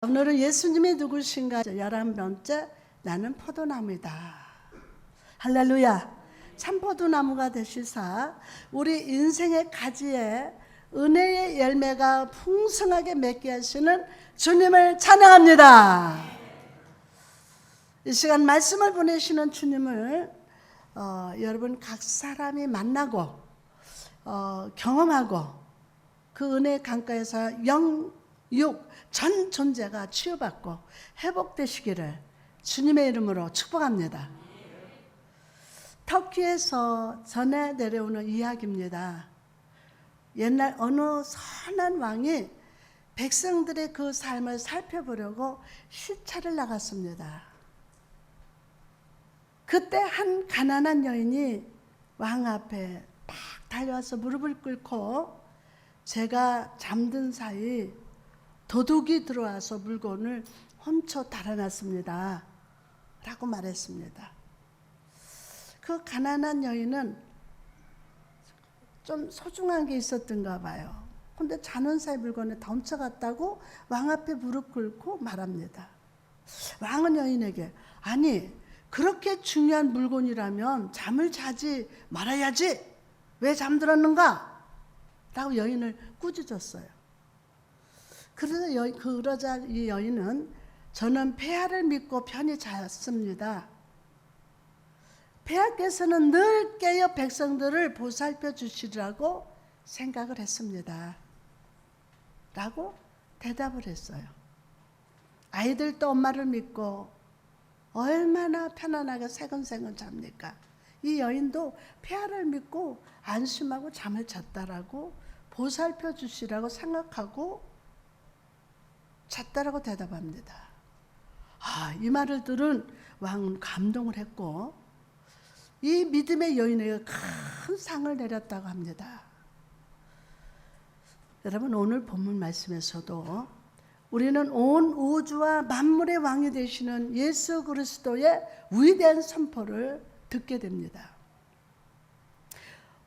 오늘은 예수님이 누구신가 11번째 나는 포도나무이다. 할렐루야. 참 포도나무가 되시사 우리 인생의 가지에 은혜의 열매가 풍성하게 맺게 하시는 주님을 찬양합니다. 이 시간 말씀을 보내시는 주님을 여러분 각 사람이 만나고 경험하고 그 은혜의 강가에서 영, 육, 전 존재가 치유받고 회복되시기를 주님의 이름으로 축복합니다. 터키에서 전해 내려오는 이야기입니다. 옛날 어느 선한 왕이 백성들의 그 삶을 살펴보려고 시차를 나갔습니다. 그때 한 가난한 여인이 왕 앞에 딱 달려와서 무릎을 꿇고 제가 잠든 사이 도둑이 들어와서 물건을 훔쳐 달아났습니다. 라고 말했습니다. 그 가난한 여인은 좀 소중한 게 있었던가 봐요. 근데 자는 사이 물건을 다 훔쳐갔다고 왕 앞에 무릎 꿇고 말합니다. 왕은 여인에게 아니 그렇게 중요한 물건이라면 잠을 자지 말아야지 왜 잠들었는가? 라고 여인을 꾸짖었어요. 그러자 이 여인은 저는 폐하를 믿고 편히 잤습니다. 폐하께서는 늘 깨어 백성들을 보살펴 주시리라고 생각을 했습니다. 라고 대답을 했어요. 아이들도 엄마를 믿고 얼마나 편안하게 새근새근 잡니까? 이 여인도 폐하를 믿고 안심하고 잠을 잤다라고 보살펴 주시라고 생각하고 잤다라고 대답합니다. 이 말을 들은 왕은 감동을 했고 이 믿음의 여인에게 큰 상을 내렸다고 합니다. 여러분 오늘 본문 말씀에서도 우리는 온 우주와 만물의 왕이 되시는 예수 그리스도의 위대한 선포를 듣게 됩니다.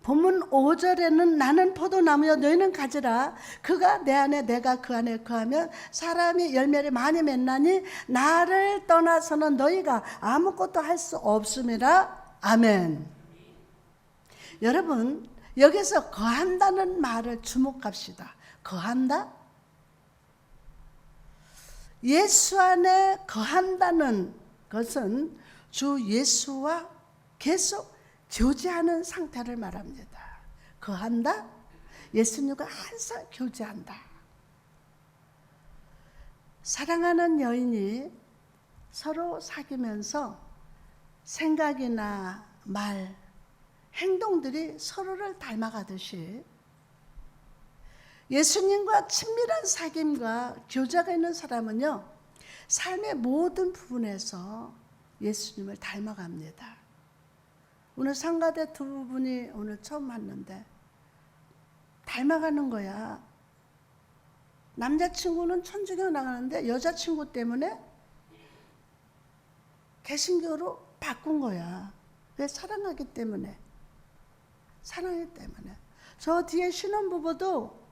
본문 5절에는 나는 포도나무여 너희는 가지라 그가 내 안에 내가 그 안에 거하면 사람이 열매를 많이 맺나니 나를 떠나서는 너희가 아무것도 할 수 없음이라. 아멘. 여러분 여기서 거한다는 말을 주목합시다. 거한다? 예수 안에 거한다는 것은 주 예수와 계속 교제하는 상태를 말합니다. 거한다? 예수님과 항상 교제한다. 사랑하는 여인이 서로 사귀면서 생각이나 말, 행동들이 서로를 닮아가듯이 예수님과 친밀한 사귐과 교제가 있는 사람은요, 삶의 모든 부분에서 예수님을 닮아갑니다. 오늘 상가대 두 분이 오늘 처음 만났는데 닮아가는 거야. 남자친구는 천주교 나가는데 여자친구 때문에 개신교로 바꾼 거야. 왜? 사랑하기 때문에. 사랑하기 때문에. 저 뒤에 신혼부부도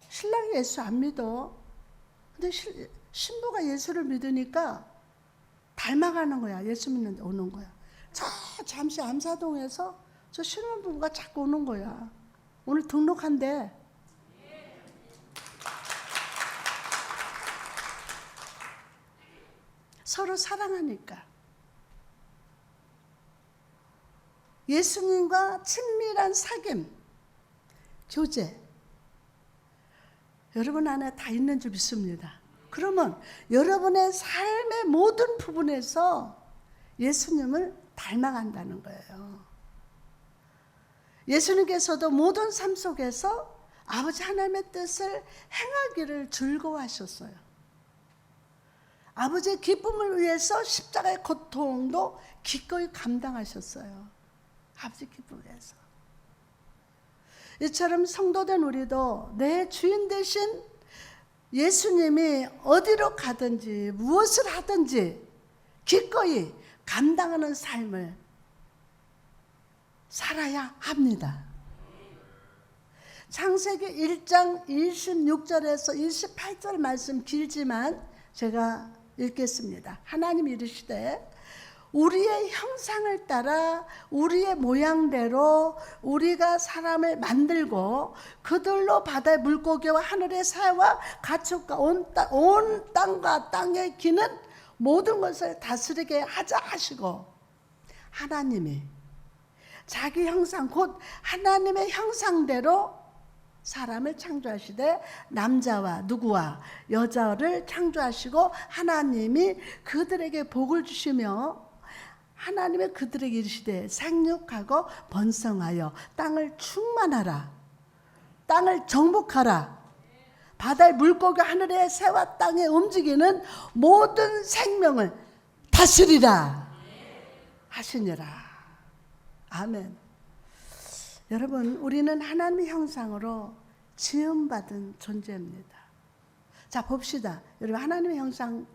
신랑이 예수 안 믿어. 근데 신부가 예수를 믿으니까 닮아가는 거야. 예수 믿는데 오는 거야. 저 잠시 암사동에서 저 신혼부부가 자꾸 오는 거야. 오늘 등록한대. 서로 사랑하니까. 예수님과 친밀한 사귐, 교제. 여러분 안에 다 있는 줄 믿습니다. 그러면 여러분의 삶의 모든 부분에서 예수님을 닮아간다는 거예요. 예수님께서도 모든 삶 속에서 아버지 하나님의 뜻을 행하기를 즐거워하셨어요. 아버지의 기쁨을 위해서 십자가의 고통도 기꺼이 감당하셨어요. 아버지 기쁨을 위해서. 이처럼 성도된 우리도 내 주인 되신 예수님이 어디로 가든지 무엇을 하든지 기꺼이 감당하는 삶을 살아야 합니다. 창세기 1장 26절에서 28절 말씀 길지만 제가 읽겠습니다. 하나님 이르시되 우리의 형상을 따라 우리의 모양대로 우리가 사람을 만들고 그들로 바다의 물고기와 하늘의 새와 가축과 온 땅과 땅에 기는 모든 것을 다스리게 하자 하시고, 하나님이 자기 형상 곧 하나님의 형상대로 사람을 창조하시되 남자와 누구와 여자를 창조하시고 하나님이 그들에게 복을 주시며 하나님의 그들에게 이르시되 생육하고 번성하여 땅을 충만하라, 땅을 정복하라, 바다의 물고기 하늘의 새와 땅에 움직이는 모든 생명을 다스리라 하시니라. 아멘. 여러분, 우리는 하나님의 형상으로 지음받은 존재입니다. 자, 봅시다. 여러분, 하나님의 형상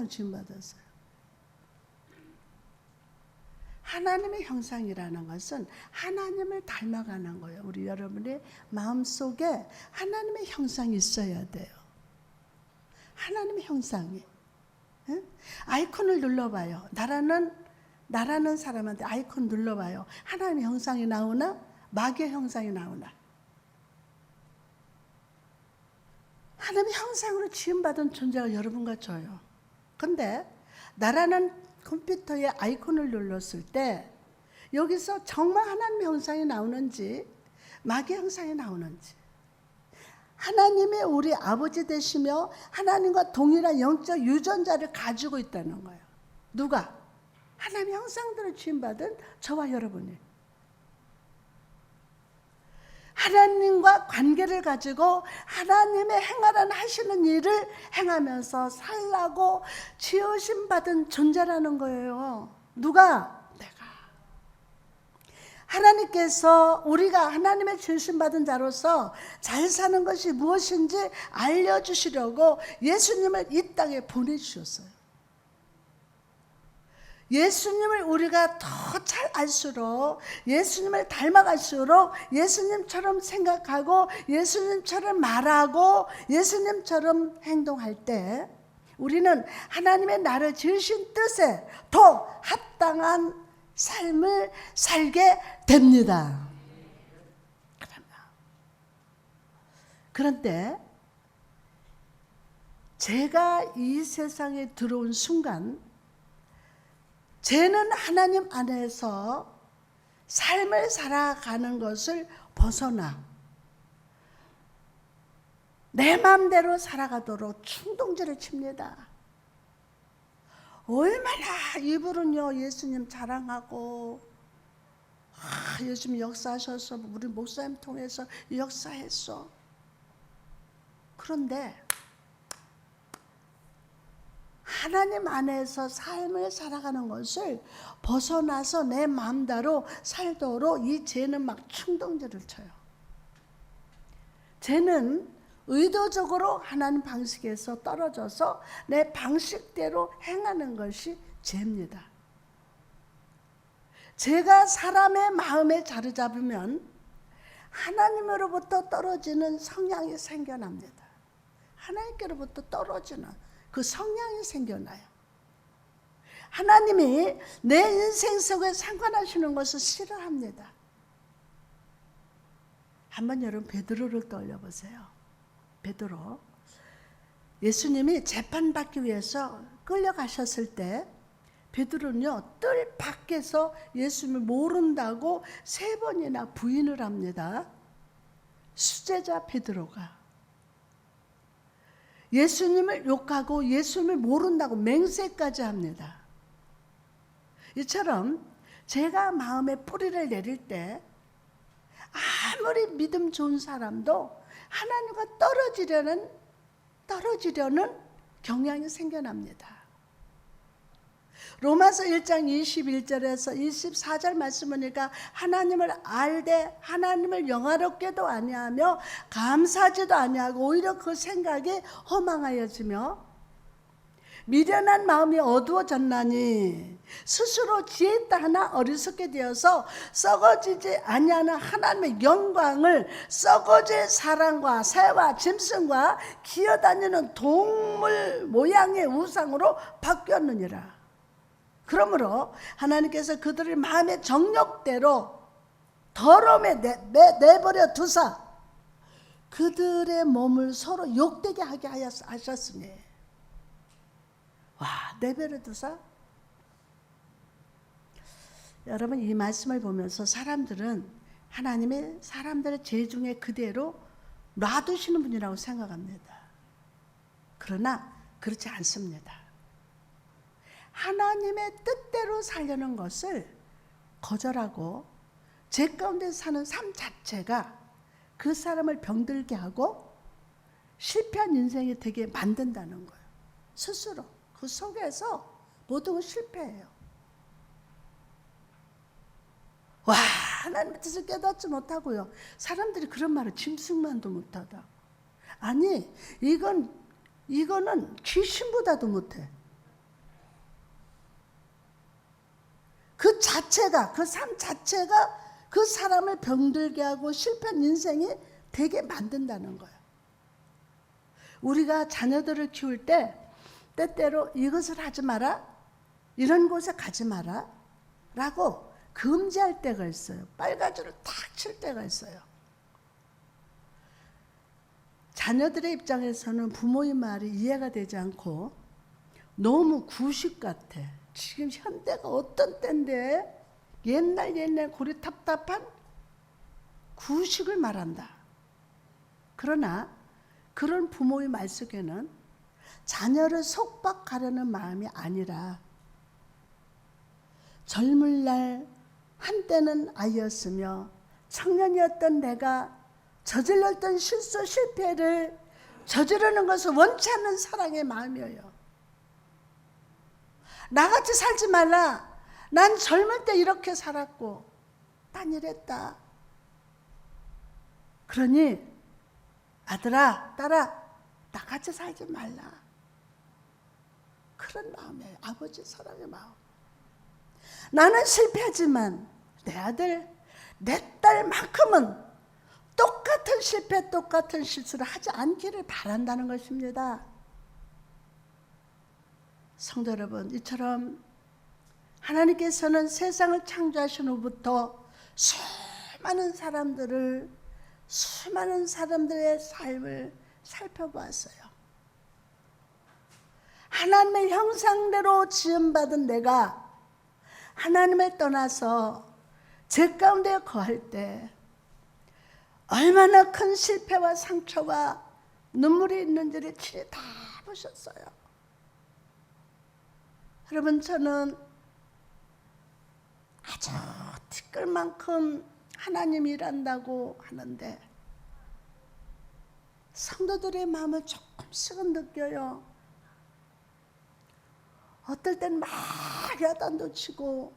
지음받았어요. 하나님의 형상이라는 것은 하나님을 닮아가는 거예요. 우리 여러분의 마음속에 하나님의 형상이 있어야 돼요. 하나님의 형상이. 응? 아이콘을 눌러봐요. 나라는 사람한테 아이콘 눌러봐요. 하나님의 형상이 나오나? 마귀의 형상이 나오나? 하나님의 형상으로 지음받은 존재가 여러분과 저요. 근데 나라는 컴퓨터에 아이콘을 눌렀을 때 여기서 정말 하나님의 형상이 나오는지 마귀의 형상이 나오는지, 하나님이 우리 아버지 되시며 하나님과 동일한 영적 유전자를 가지고 있다는 거예요. 누가? 하나님의 형상대로 지음받은 저와 여러분이. 하나님과 관계를 가지고 하나님의 행하라는 하시는 일을 행하면서 살라고 지으심 받은 존재라는 거예요. 누가? 내가. 하나님께서 우리가 하나님의 지으심 받은 자로서 잘 사는 것이 무엇인지 알려주시려고 예수님을 이 땅에 보내주셨어요. 예수님을 우리가 더 잘 알수록, 예수님을 닮아갈수록 예수님처럼 생각하고 예수님처럼 말하고 예수님처럼 행동할 때 우리는 하나님의 나를 지으신 뜻에 더 합당한 삶을 살게 됩니다. 그런데 제가 이 세상에 들어온 순간 죄는 하나님 안에서 삶을 살아가는 것을 벗어나 내 마음대로 살아가도록 충동질을 칩니다. 얼마나 입으로는요 예수님 자랑하고 예수님 역사하셔서 우리 목사님 통해서 역사했어. 그런데 하나님 안에서 삶을 살아가는 것을 벗어나서 내 마음대로 살도록 이 죄는 막 충동질을 쳐요. 죄는 의도적으로 하나님 방식에서 떨어져서 내 방식대로 행하는 것이 죄입니다. 죄가 사람의 마음에 자리 잡으면 하나님으로부터 떨어지는 성향이 생겨납니다. 하나님께로부터 떨어지는 그 성향이 생겨나요. 하나님이 내 인생 속에 상관하시는 것을 싫어합니다. 한번 여러분 베드로를 떠올려보세요. 베드로, 예수님이 재판받기 위해서 끌려가셨을 때 베드로는요 뜰 밖에서 예수님을 모른다고 3번이나 부인을 합니다. 수제자 베드로가 예수님을 욕하고 예수님을 모른다고 맹세까지 합니다. 이처럼 제가 마음에 뿌리를 내릴 때 아무리 믿음 좋은 사람도 하나님과 떨어지려는 경향이 생겨납니다. 로마서 1장 21절에서 24절 말씀 보니까 하나님을 알되 하나님을 영화롭게도 아니하며 감사하지도 아니하고 오히려 그 생각이 허망하여지며 미련한 마음이 어두워졌나니 스스로 지혜 있다 하나 어리석게 되어서 썩어지지 아니하는 하나님의 영광을 썩어질 사람과 새와 짐승과 기어다니는 동물 모양의 우상으로 바뀌었느니라. 그러므로 하나님께서 그들의 마음의 정욕대로 더러움에 내버려 두사 그들의 몸을 서로 욕되게 하게 하셨으니, 와, 내버려 두사. 여러분, 이 말씀을 보면서 사람들은 하나님의 사람들의 죄 중에 그대로 놔두시는 분이라고 생각합니다. 그러나 그렇지 않습니다. 하나님의 뜻대로 살려는 것을 거절하고 죄 가운데 사는 삶 자체가 그 사람을 병들게 하고 실패한 인생이 되게 만든다는 거예요. 스스로 그 속에서 모든 걸 실패해요. 와, 하나님의 뜻을 깨닫지 못하고요. 사람들이 그런 말을 짐승만도 못하다. 아니, 이거는 귀신보다도 못해. 그 자체가, 그 삶 자체가 그 사람을 병들게 하고 실패한 인생이 되게 만든다는 거예요. 우리가 자녀들을 키울 때 때때로 이것을 하지 마라, 이런 곳에 가지 마라 라고 금지할 때가 있어요. 빨간줄을 탁 칠 때가 있어요. 자녀들의 입장에서는 부모의 말이 이해가 되지 않고 너무 구식 같아. 지금 현대가 어떤 때인데 옛날 고리탑답한 구식을 말한다. 그러나 그런 부모의 말 속에는 자녀를 속박하려는 마음이 아니라 젊을 날 한때는 아이였으며 청년이었던 내가 저질렀던 실수 실패를 저지르는 것을 원치 않는 사랑의 마음이에요. 나같이 살지 말라. 난 젊을 때 이렇게 살았고 난 이랬다. 그러니 아들아, 딸아, 나같이 살지 말라. 그런 마음이에요. 아버지 사랑의 마음. 나는 실패하지만 내 아들, 내 딸만큼은 똑같은 실패, 똑같은 실수를 하지 않기를 바란다는 것입니다. 성도 여러분, 이처럼 하나님께서는 세상을 창조하신 후부터 수많은 사람들의 삶을 살펴보았어요. 하나님의 형상대로 지음받은 내가 하나님을 떠나서 죄 가운데 거할 때 얼마나 큰 실패와 상처와 눈물이 있는지를 친히 다 보셨어요. 여러분, 저는 아주 티끌만큼 하나님이 일한다고 하는데 성도들의 마음을 조금씩은 느껴요. 어떨 땐 막 야단도 치고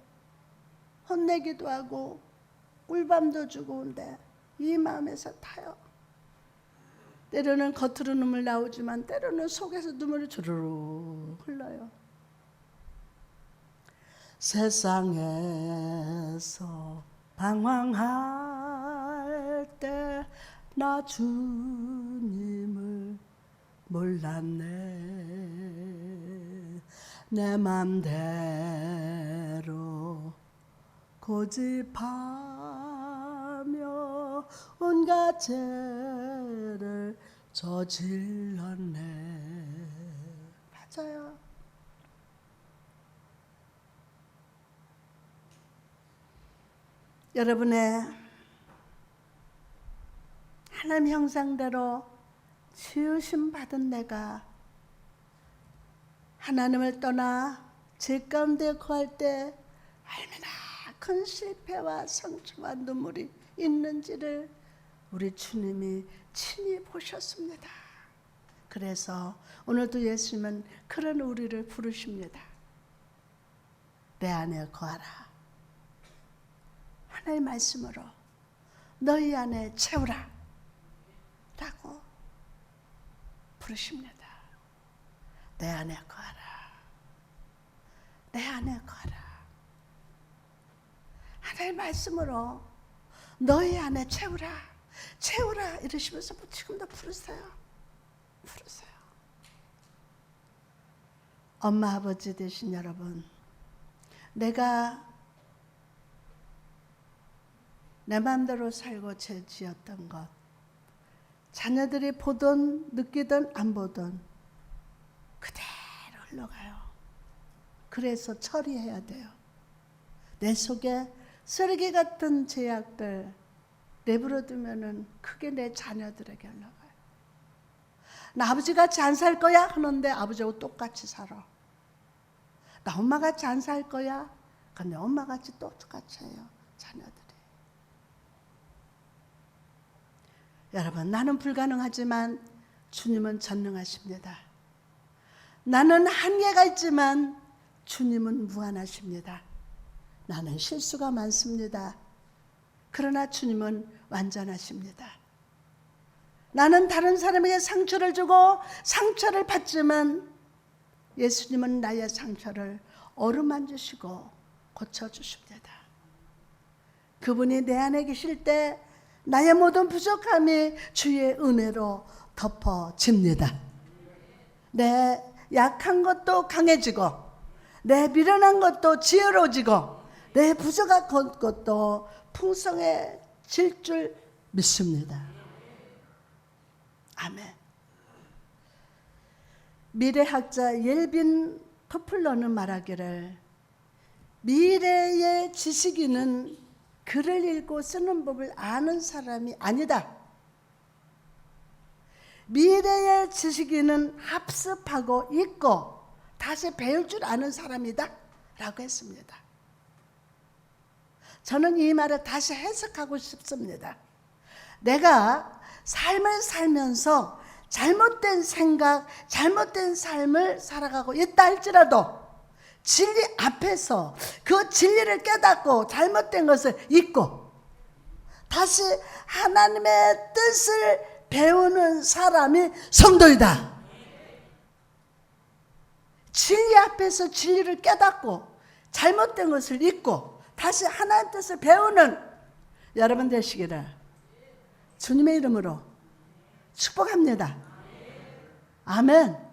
혼내기도 하고 꿀밤도 주고 한데 이 마음에서 타요. 때로는 겉으로 눈물 나오지만 때로는 속에서 눈물이 주르륵 흘러요. 세상에서 방황할 때 나 주님을 몰랐네. 내 맘대로 고집하며 온갖 죄를 저질렀네. 맞아요. 여러분의 하나님 형상대로 지으심 받은 내가 하나님을 떠나 죄 가운데 거할 때 얼마나 큰 실패와 상처와 눈물이 있는지를 우리 주님이 친히 보셨습니다. 그래서 오늘도 예수님은 그런 우리를 부르십니다. 내 안에 거하라. 하나님의 말씀으로 너희 안에 채우라 라고 부르십니다. 내 안에 거하라. 내 안에 거하라. 하나님의 말씀으로 너희 안에 채우라. 채우라 이러시면서 지금도 부르세요. 부르세요. 엄마 아버지 되신 여러분, 내가 내 마음대로 살고 죄 지었던 것, 자녀들이 보든 느끼든 안 보든 그대로 흘러가요. 그래서 처리해야 돼요. 내 속에 쓰레기 같은 죄악들 내버려두면은 크게 내 자녀들에게 흘러가요. 나 아버지같이 안 살 거야 하는데 아버지하고 똑같이 살아. 나 엄마같이 안 살 거야. 근데 엄마같이 똑같이 해요. 자녀들이. 여러분, 나는 불가능하지만 주님은 전능하십니다. 나는 한계가 있지만 주님은 무한하십니다. 나는 실수가 많습니다. 그러나 주님은 완전하십니다. 나는 다른 사람에게 상처를 주고 상처를 받지만 예수님은 나의 상처를 어루만지시고 고쳐주십니다. 그분이 내 안에 계실 때 나의 모든 부족함이 주의 은혜로 덮어집니다. 내 약한 것도 강해지고 내 미련한 것도 지혜로워지고 내 부족한 것도 풍성해질 줄 믿습니다. 아멘. 미래학자 옐빈 토플러는 말하기를 미래의 지식인은 글을 읽고 쓰는 법을 아는 사람이 아니다. 미래의 지식인은 학습하고 읽고 다시 배울 줄 아는 사람이다 라고 했습니다. 저는 이 말을 다시 해석하고 싶습니다. 내가 삶을 살면서 잘못된 생각, 잘못된 삶을 살아가고 있다 할지라도 진리 앞에서 그 진리를 깨닫고 잘못된 것을 잊고 다시 하나님의 뜻을 배우는 사람이 성도이다. 진리 앞에서 진리를 깨닫고 잘못된 것을 잊고 다시 하나님의 뜻을 배우는 여러분 되시기를 주님의 이름으로 축복합니다. 아멘.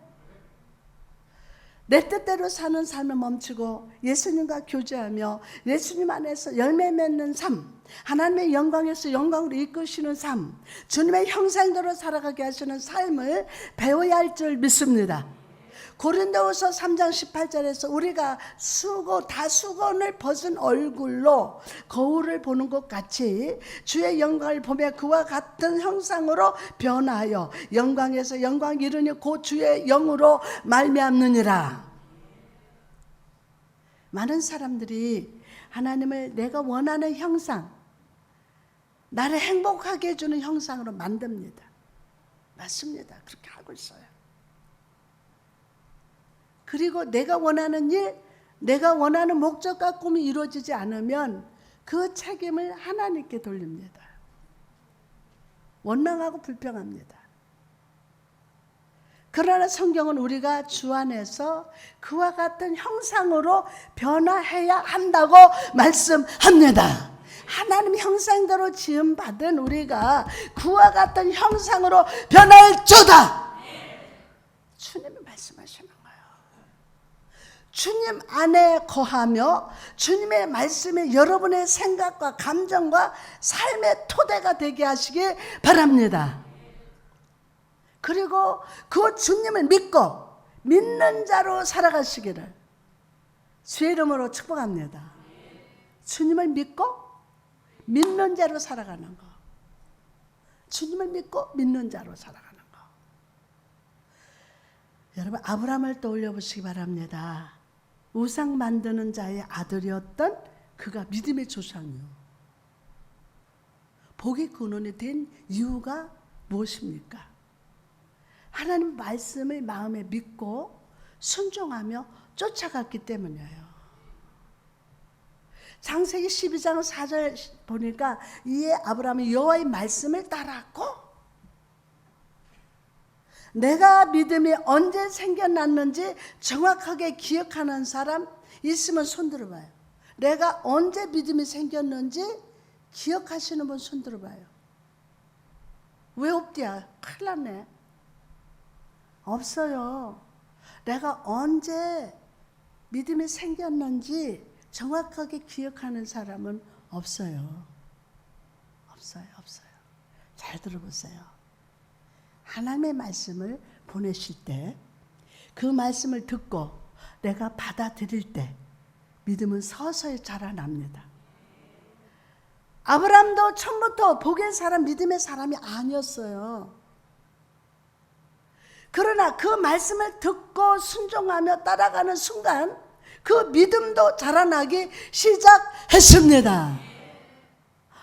내 뜻대로 사는 삶을 멈추고 예수님과 교제하며 예수님 안에서 열매 맺는 삶, 하나님의 영광에서 영광으로 이끄시는 삶, 주님의 형상대로 살아가게 하시는 삶을 배워야 할 줄 믿습니다. 고린도후서 3장 18절에서 우리가 수건을 벗은 얼굴로 거울을 보는 것 같이 주의 영광을 보며 그와 같은 형상으로 변화하여 영광에서 영광 이르니 곧 주의 영으로 말미암느니라. 많은 사람들이 하나님을 내가 원하는 형상, 나를 행복하게 해주는 형상으로 만듭니다. 맞습니다. 그렇게 하고 있어요. 그리고 내가 원하는 일, 내가 원하는 목적과 꿈이 이루어지지 않으면 그 책임을 하나님께 돌립니다. 원망하고 불평합니다. 그러나 성경은 우리가 주 안에서 그와 같은 형상으로 변화해야 한다고 말씀합니다. 하나님 형상대로 지음받은 우리가 그와 같은 형상으로 변할지어다. 주님이 말씀하시는 거예요. 주님 안에 거하며 주님의 말씀이 여러분의 생각과 감정과 삶의 토대가 되게 하시기 바랍니다. 그리고 그 주님을 믿고 믿는 자로 살아가시기를 주의 이름으로 축복합니다. 주님을 믿고 믿는 자로 살아가는 거. 주님을 믿고 믿는 자로 살아가는 거. 여러분, 아브라함을 떠올려 보시기 바랍니다. 우상 만드는 자의 아들이었던 그가 믿음의 조상이요. 복의 근원이 된 이유가 무엇입니까? 하나님 말씀을 마음에 믿고 순종하며 쫓아갔기 때문이에요. 창세기 12장 4절 보니까 이에 아브라함이 여호와의 말씀을 따랐고, 내가 믿음이 언제 생겨났는지 정확하게 기억하는 사람, 있으면 손 들어봐요. 내가 언제 믿음이 생겼는지 기억하시는 분 손 들어봐요. 왜 없디야? 큰일 났네. 없어요. 내가 언제 믿음이 생겼는지 정확하게 기억하는 사람은 없어요. 없어요. 잘 들어보세요. 하나님의 말씀을 보내실 때 그 말씀을 듣고 내가 받아들일 때 믿음은 서서히 자라납니다. 아브라함도 처음부터 복의 사람, 믿음의 사람이 아니었어요. 그러나 그 말씀을 듣고 순종하며 따라가는 순간 그 믿음도 자라나기 시작했습니다.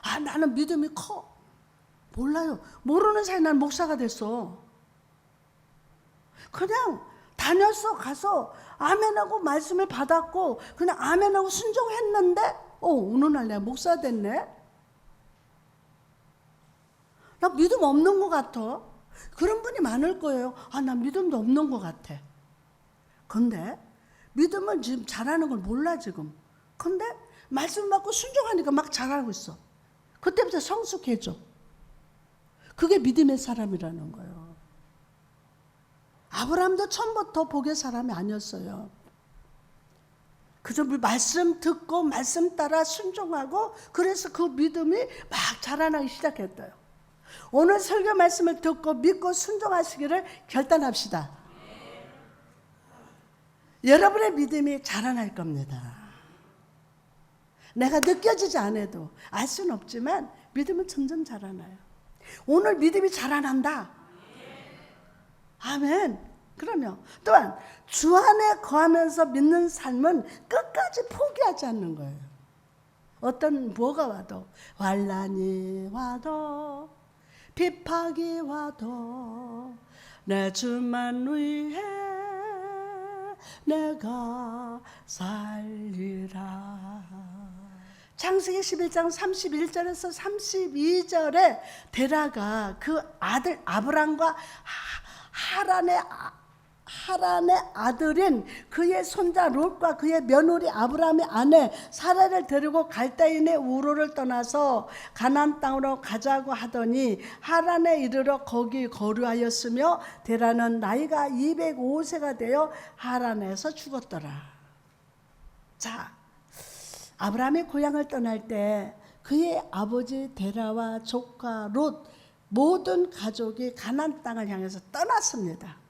아, 나는 믿음이 커. 몰라요. 모르는 사이에 난 목사가 됐어. 그냥 다녔어. 가서 아멘하고 말씀을 받았고 그냥 아멘하고 순종했는데 어느 날 내가 목사 됐네. 나 믿음 없는 것 같아. 그런 분이 많을 거예요. 아, 나 믿음도 없는 것 같아. 근데 믿음은 지금 잘하는 걸 몰라 지금. 근데 말씀 받고 순종하니까 막 잘하고 있어. 그때부터 성숙해져. 그게 믿음의 사람이라는 거예요. 아브라함도 처음부터 복의 사람이 아니었어요. 그저 말씀 듣고 말씀 따라 순종하고 그래서 그 믿음이 막 자라나기 시작했어요. 오늘 설교 말씀을 듣고 믿고 순종하시기를 결단합시다. 여러분의 믿음이 자라날 겁니다. 내가 느껴지지 않아도 알 수는 없지만 믿음은 점점 자라나요. 오늘 믿음이 자라난다. 아멘. 그러면 또한 주 안에 거하면서 믿는 삶은 끝까지 포기하지 않는 거예요. 어떤 뭐가 와도 환난이 와도 비박이 와도 내 주만 위해 내가 살리라. 창세기 11장 31절에서 32절에 데라가 그 아들 아브람과 하란의 아들인 그의 손자 롯과 그의 며느리 아브라함의 아내 사라를 데리고 갈대인의 우르를 떠나서 가나안 땅으로 가자고 하더니 하란에 이르러 거기 거류하였으며 데라는 나이가 205세가 되어 하란에서 죽었더라. 자, 아브라함이 고향을 떠날 때 그의 아버지 데라와 조카 롯 모든 가족이 가나안 땅을 향해서 떠났습니다.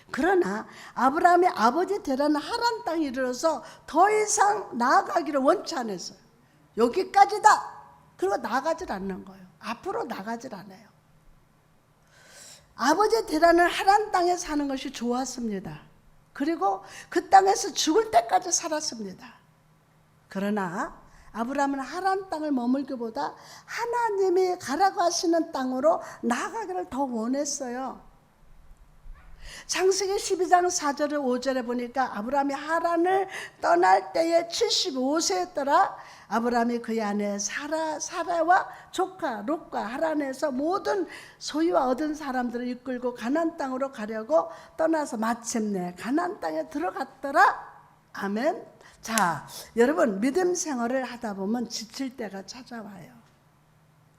그러나 아브라함의 아버지 데라는 하란 땅에 이르러서 더 이상 나아가기를 원치 않았어요. 여기까지다. 그리고 나가질 않는 거예요. 앞으로 나가질 않아요. 아버지 데라는 하란 땅에 사는 것이 좋았습니다. 그리고 그 땅에서 죽을 때까지 살았습니다. 그러나 아브라함은 하란 땅을 머물기보다 하나님이 가라고 하시는 땅으로 나아가기를 더 원했어요. 창세기 12장 4절에 5절에 보니까 아브라함이 하란을 떠날 때에 75세였더라. 아브라함이 그의 아내 사라와 조카 롯과 하란에서 모든 소유와 얻은 사람들을 이끌고 가나안 땅으로 가려고 떠나서 마침내 가나안 땅에 들어갔더라. 아멘. 자, 여러분 믿음 생활을 하다 보면 지칠 때가 찾아와요.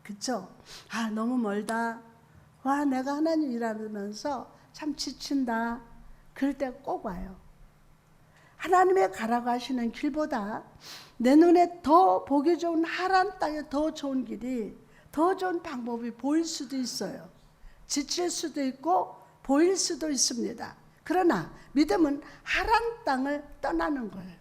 그렇죠? 아, 너무 멀다. 와, 내가 하나님 일하면서 참 지친다. 그럴 때 꼭 와요. 하나님의 가라고 하시는 길보다 내 눈에 더 보기 좋은 하란 땅에 더 좋은 길이, 더 좋은 방법이 보일 수도 있어요. 지칠 수도 있고 보일 수도 있습니다. 그러나 믿음은 하란 땅을 떠나는 거예요.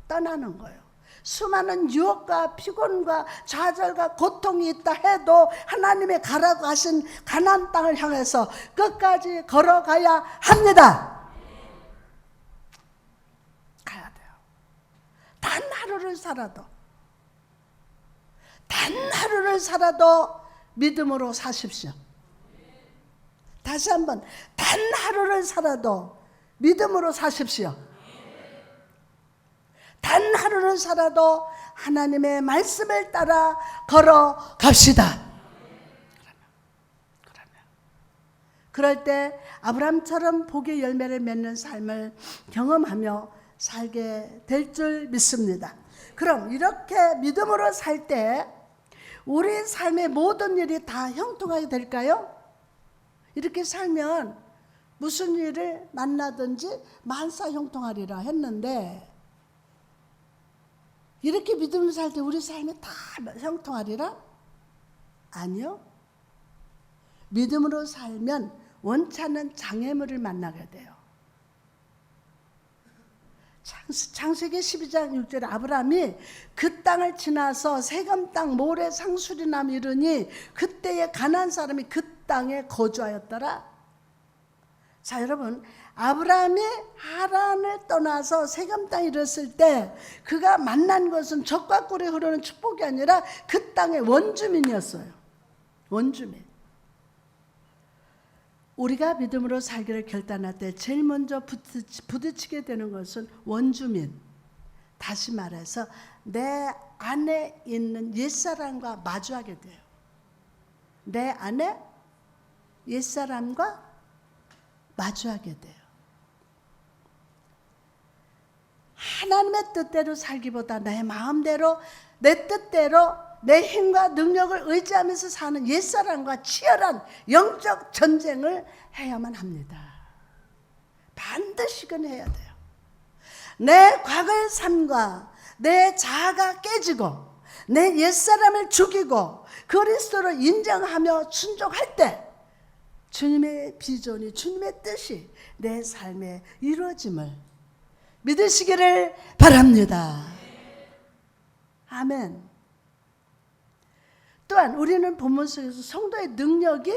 떠나는 거예요. 수많은 유혹과 피곤과 좌절과 고통이 있다 해도 하나님의 가라고 하신 가나안 땅을 향해서 끝까지 걸어가야 합니다. 가야 돼요. 단 하루를 살아도 믿음으로 사십시오. 다시 한번 단 하루를 살아도 믿음으로 사십시오. 단 하루를 살아도 하나님의 말씀을 따라 걸어갑시다. 그럴 때 아브라함처럼 복의 열매를 맺는 삶을 경험하며 살게 될 줄 믿습니다. 그럼 이렇게 믿음으로 살 때 우리 삶의 모든 일이 다 형통하게 될까요? 이렇게 살면 무슨 일을 만나든지 만사 형통하리라 했는데, 이렇게 믿음으로 살 때 우리 삶이 다 형통하리라? 아니요. 믿음으로 살면 원치 않는 장애물을 만나게 돼요. 창세기 12장 6절에 아브라함이 그 땅을 지나서 세겜 땅 모래 상수리 나무 이르니 그때에 가나안 사람이 그 땅에 거주하였더라. 자, 여러분, 아브라함이 하란을 떠나서 세겜 땅에 이르렀을 때 그가 만난 것은 젖과 꿀이 흐르는 축복이 아니라 그 땅의 원주민이었어요. 원주민. 우리가 믿음으로 살기를 결단할 때 제일 먼저 부딪히게 되는 것은 원주민. 다시 말해서 내 안에 있는 옛사람과 마주하게 돼요. 내 안에 옛사람과 마주하게 돼요. 하나님의 뜻대로 살기보다 내 마음대로, 내 뜻대로, 내 힘과 능력을 의지하면서 사는 옛사람과 치열한 영적 전쟁을 해야만 합니다. 반드시 그건 해야 돼요. 내 과거의 삶과 내 자아가 깨지고 내 옛사람을 죽이고 그리스도를 인정하며 순종할 때 주님의 비전이, 주님의 뜻이 내 삶에 이루어짐을 믿으시기를 바랍니다. 아멘. 또한 우리는 본문 속에서 성도의 능력이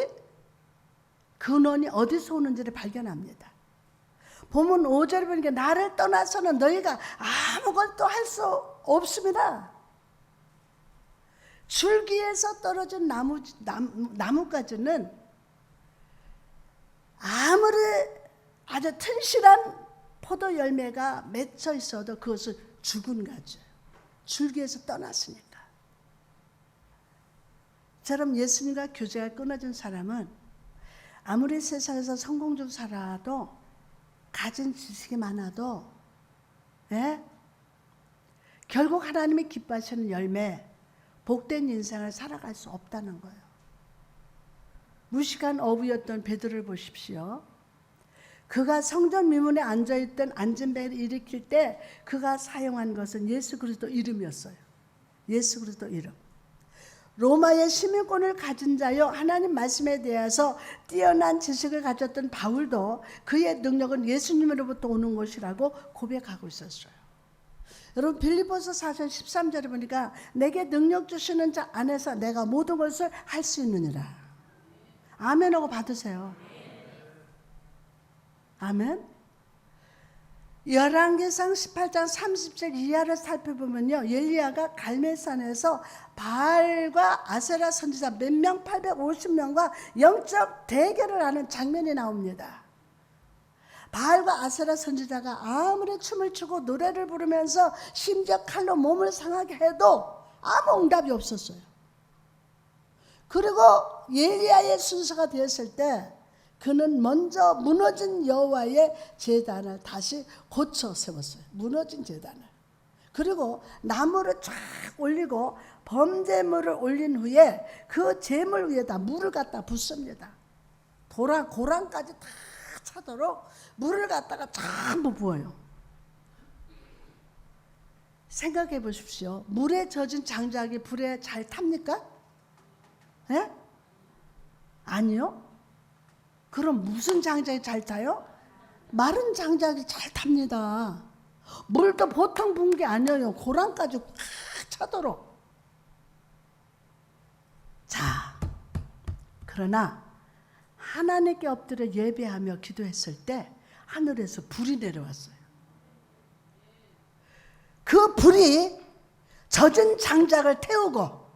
근원이 어디서 오는지를 발견합니다. 본문 5절에 보니까 나를 떠나서는 너희가 아무것도 할 수 없습니다. 줄기에서 떨어진 나무까지는 아무리 아주 튼실한 포도 열매가 맺혀 있어도 그것은 죽은 가지예요. 줄기에서 떠났으니까. 저처럼 예수님과 교제가 끊어진 사람은 아무리 세상에서 성공적으로 살아도, 가진 지식이 많아도, 결국 하나님이 기뻐하시는 열매, 복된 인생을 살아갈 수 없다는 거예요. 무식한 어부였던 베드로를 보십시오. 그가 성전 미문에 앉아있던 안진뱅이를 일으킬 때 그가 사용한 것은 예수 그리스도 이름이었어요. 예수 그리스도 이름. 로마의 시민권을 가진 자여 하나님 말씀에 대해서 뛰어난 지식을 가졌던 바울도 그의 능력은 예수님으로부터 오는 것이라고 고백하고 있었어요. 여러분, 빌립보서 4장 13절에 보니까 내게 능력 주시는 자 안에서 내가 모든 것을 할 수 있느니라. 아멘하고 받으세요. 아멘. 열왕기상 18장 30절 이하를 살펴보면요, 엘리야가 갈멜산에서 바알과 아세라 선지자 몇 명, 850명과 영적 대결을 하는 장면이 나옵니다. 바알과 아세라 선지자가 아무리 춤을 추고 노래를 부르면서 심지어 칼로 몸을 상하게 해도 아무 응답이 없었어요. 그리고 엘리야의 순서가 되었을 때 그는 먼저 무너진 여호와의 제단을 다시 고쳐 세웠어요. 무너진 제단을. 그리고 나무를 쫙 올리고 범제물을 올린 후에 그 제물 위에다 물을 갖다 붓습니다. 고랑까지 다 차도록 물을 갖다가 전부 부어요. 생각해 보십시오. 물에 젖은 장작이 불에 잘 탑니까? 예? 아니요. 그럼 무슨 장작이 잘 타요? 마른 장작이 잘 탑니다. 물도 보통 부은 게 아니에요. 고랑까지 꽉 차도록. 자, 그러나 하나님께 엎드려 예배하며 기도했을 때 하늘에서 불이 내려왔어요. 그 불이 젖은 장작을 태우고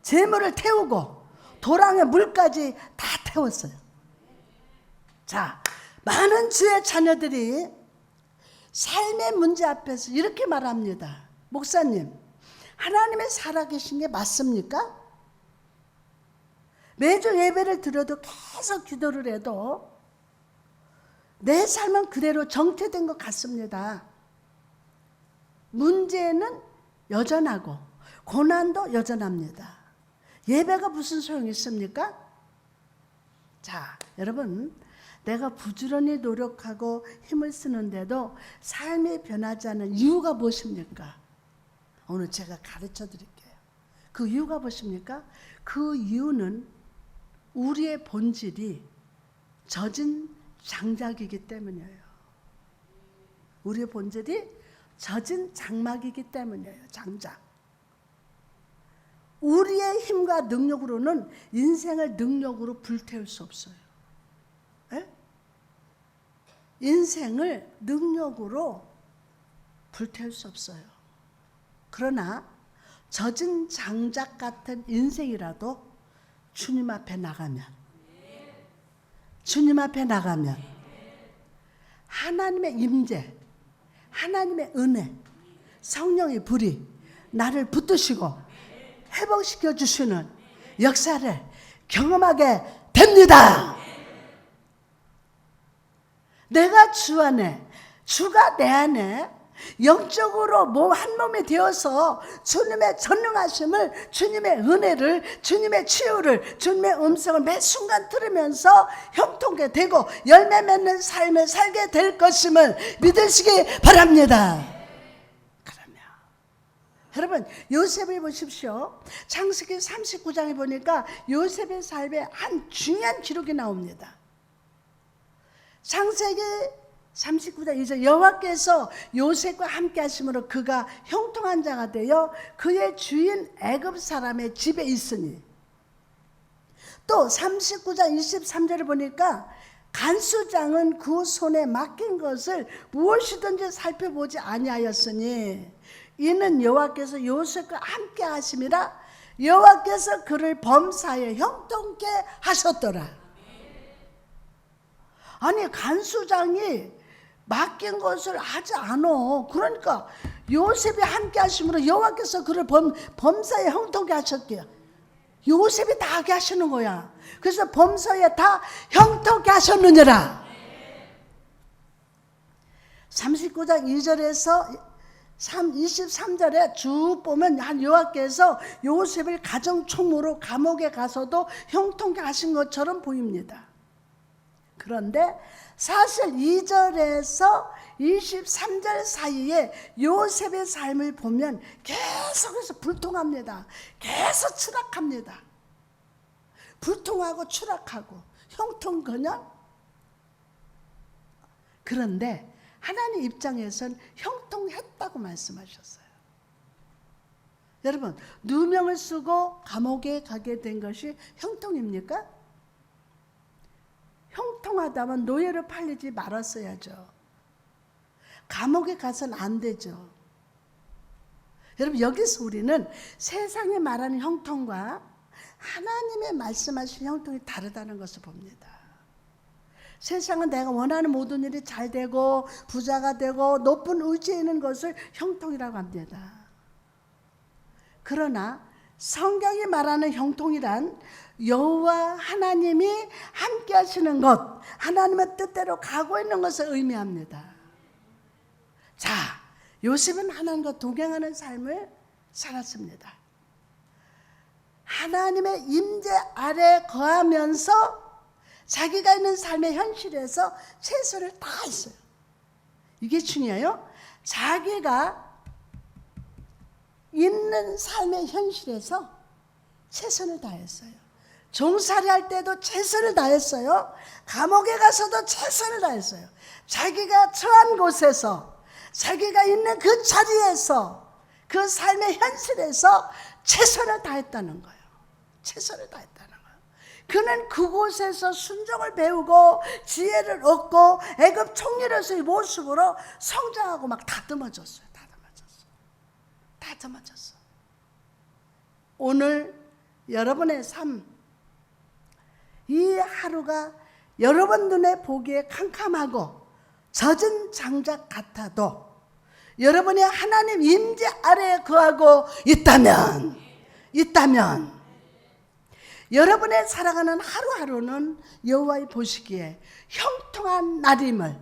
재물을 태우고 도랑의 물까지 다 태웠어요. 자, 많은 주의 자녀들이 삶의 문제 앞에서 이렇게 말합니다. 목사님, 하나님의 살아계신 게 맞습니까? 매주 예배를 드려도 계속 기도를 해도 내 삶은 그대로 정체된 것 같습니다. 문제는 여전하고 고난도 여전합니다. 예배가 무슨 소용이 있습니까? 자, 여러분, 내가 부지런히 노력하고 힘을 쓰는데도 삶이 변하지 않는 이유가 무엇입니까? 오늘 제가 가르쳐 드릴게요. 그 이유가 무엇입니까? 그 이유는 우리의 본질이 젖은 장작이기 때문이에요. 우리의 본질이 젖은 장막이기 때문이에요. 장작. 우리의 힘과 능력으로는 인생을 능력으로 불태울 수 없어요. 에? 인생을 능력으로 불태울 수 없어요. 그러나 젖은 장작 같은 인생이라도 주님 앞에 나가면, 주님 앞에 나가면 하나님의 임재, 하나님의 은혜, 성령의 불이 나를 붙드시고 회복시켜 주시는 역사를 경험하게 됩니다. 내가 주 안에, 주가 내 안에 영적으로 한 몸이 되어서 주님의 전능하심을, 주님의 은혜를, 주님의 치유를, 주님의 음성을 매 순간 들으면서 형통하게 되고 열매 맺는 삶을 살게 될 것임을 믿으시기 바랍니다. 그러면 여러분, 요셉을 보십시오. 창세기 39장에 보니까 요셉의 삶에 한 중요한 기록이 나옵니다. 창세기 39장 2절, 여호와께서 요셉과 함께 하심으로 그가 형통한 자가 되어 그의 주인 애굽 사람의 집에 있으니, 또 39장 23절을 보니까 간수장은 그 손에 맡긴 것을 무엇이든지 살펴보지 아니하였으니 이는 여호와께서 요셉과 함께 하심이라 여호와께서 그를 범사에 형통케 하셨더라. 아니, 간수장이 맡긴 것을 하지 않아. 그러니까 요셉이 함께 하심으로 여호와께서 그를 범사에 형통케 하셨대요. 요셉이 다 하게 하시는 거야. 그래서 범사에 다 형통케 하셨느니라. 39장 2절에서 23절에 쭉 보면 한 여호와께서 요셉을 가정총무로 감옥에 가서도 형통케 하신 것처럼 보입니다. 그런데 사실 2절에서 23절 사이에 요셉의 삶을 보면 계속해서 불통합니다. 계속 추락합니다. 불통하고 추락하고 형통그냥. 그런데 하나님 입장에서는 형통했다고 말씀하셨어요. 여러분, 누명을 쓰고 감옥에 가게 된 것이 형통입니까? 형통하다면 노예로 팔리지 말았어야죠. 감옥에 가서는 안 되죠. 여러분, 여기서 우리는 세상이 말하는 형통과 하나님의 말씀하신 형통이 다르다는 것을 봅니다. 세상은 내가 원하는 모든 일이 잘 되고 부자가 되고 높은 의지에 있는 것을 형통이라고 합니다. 그러나 성경이 말하는 형통이란 여호와 하나님이 함께 하시는 것, 하나님의 뜻대로 가고 있는 것을 의미합니다. 자, 요셉은 하나님과 동행하는 삶을 살았습니다. 하나님의 임재 아래 거하면서 자기가 있는 삶의 현실에서 최선을 다했어요. 이게 중요해요. 자기가 있는 삶의 현실에서 최선을 다했어요. 종살이 할 때도 최선을 다했어요. 감옥에 가서도 최선을 다했어요. 자기가 처한 곳에서, 자기가 있는 그 자리에서, 그 삶의 현실에서 최선을 다했다는 거예요. 최선을 다했다는 거예요. 그는 그곳에서 순종을 배우고 지혜를 얻고 애굽 총리로서의 모습으로 성장하고 막 다듬어졌어요. 다듬어졌어. 오늘 여러분의 삶, 이 하루가 여러분 눈에 보기에 캄캄하고 젖은 장작 같아도 여러분이 하나님 임재 아래에 거하고 있다면 여러분의 살아가는 하루하루는 여호와의 보시기에 형통한 날임을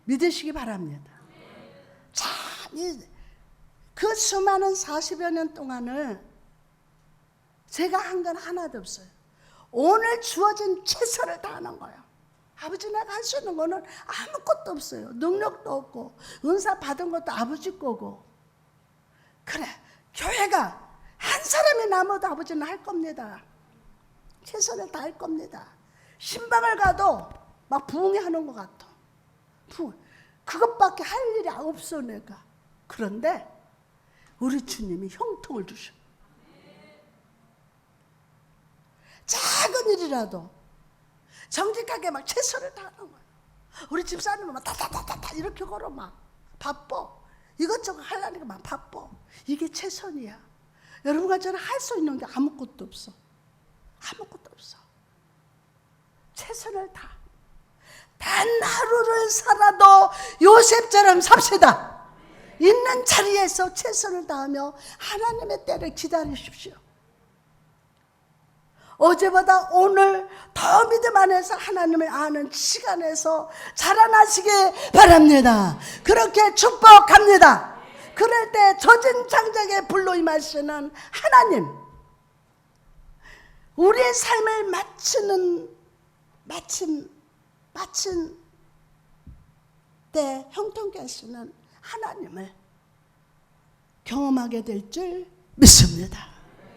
믿으시기 바랍니다. 참, 이 그 수많은 40여 년 동안을 제가 한 건 하나도 없어요. 오늘 주어진 최선을 다하는 거예요. 아버지 내가 할 수 있는 거는 아무것도 없어요. 능력도 없고 은사 받은 것도 아버지 거고. 그래 교회가 한 사람이 남아도 아버지는 할 겁니다. 최선을 다할 겁니다. 신방을 가도 막 부흥하는 것 같아. 그것밖에 할 일이 없어 내가. 그런데 우리 주님이 형통을 주셔. 작은 일이라도 정직하게 막 최선을 다하는 거야. 우리 집사님은 막 다다다다다 이렇게 걸어 막 바빠. 이것저것 하려니까 막 바빠. 이게 최선이야. 여러분과 저는 할 수 있는 게 아무것도 없어. 아무것도 없어. 최선을 다. 단 하루를 살아도 요셉처럼 삽시다. 있는 자리에서 최선을 다하며 하나님의 때를 기다리십시오. 어제보다 오늘 더 믿음 안에서 하나님을 아는 시간에서 자라나시길 바랍니다. 그렇게 축복합니다. 그럴 때 젖은 장작의 불로 임하시는 하나님, 우리의 삶을 마친 때 형통케 하시는 하나님을 경험하게 될 줄 믿습니다.